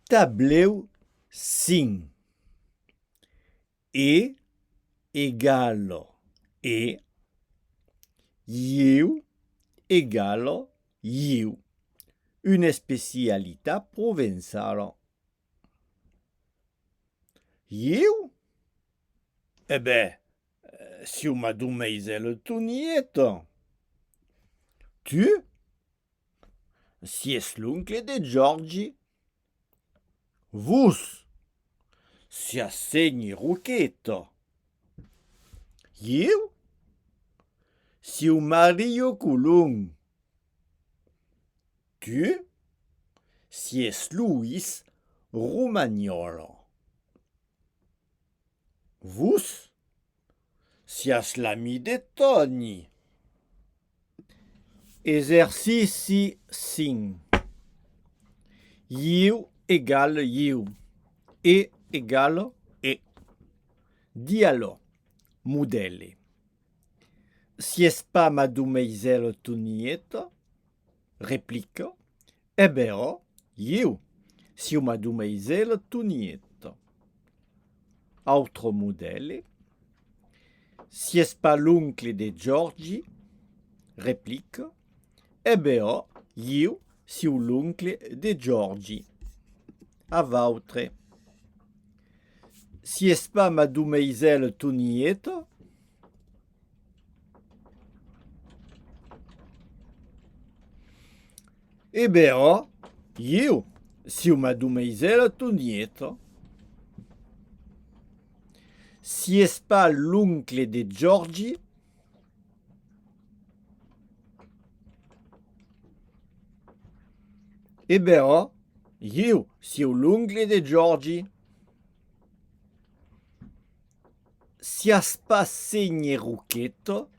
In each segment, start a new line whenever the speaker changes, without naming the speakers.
Tableu 5. E égale E. Eu égale eu. Une spécialité provençale. Eu? Eh ben, si o mademoiselle Toniette. Tu? Si es l'oncle de Giorgi. Vus? Si assegni Rucchetto. Eu? Si o Mario Coulon. Tu? Si es Luis Romagnolo. Vus? Si as l'ami de Tony. Exercici 5. Eu égale eu. E égale E. Dialo. Modele. Si es pas mademoiselle Toniette, réplique, eh ben, eu, si o mademoiselle Toniette. Autre modele. Si es pas l'oncle de Giorgi, réplique, eh ben, eu, si o l'oncle de Giorgi. A vautre. Si es pas mademoiselle Toniette, eh ben, eu, si o mademoiselle Toniette. Si es pas l'oncle de Giorgi, eh ben, eu, si o l'oncle de Giorgi. Si as pas segni Rucchetto,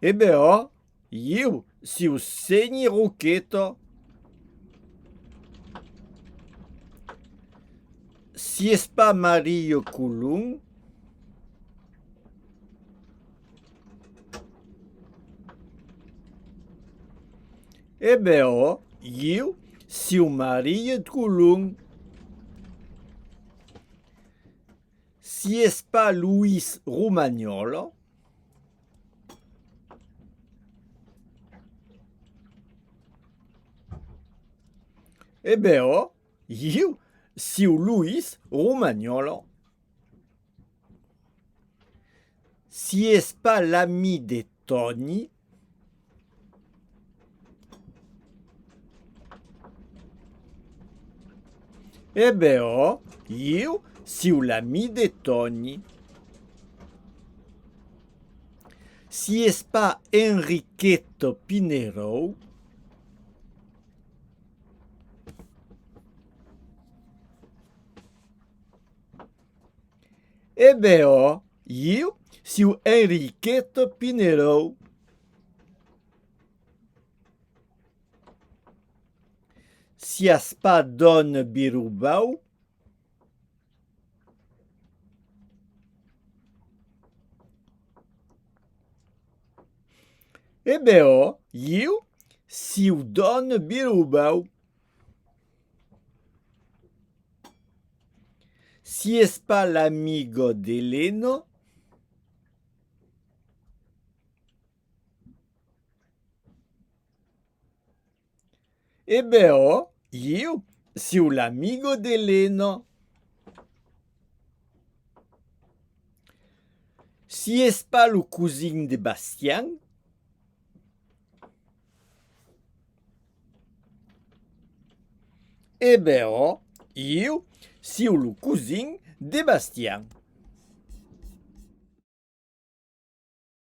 eh ben, eu, si o segni Rucchetto. Si es pas Mario Coulon, eh ben, eu, si o Mario Coulon. Si es pas Luis Romagnolo, eh ben, eu, si o Luis Romagnolo. Si es pas l'ami de Tony, eh ben, eu, si o l'ami de Tony. Si es pas Enrichetto Pinero, eh ben, eu, si o Enrichetto Pinero. Si as pas Don Birubau, eh ben, eu, si o Don Birubau. Si es pas l'amigo d'Eleno, eh ben, eu, si o l'amigo d'Eleno. Si es pas le cousin de Bastien, eh ben, eu, si o le cousin de Bastien.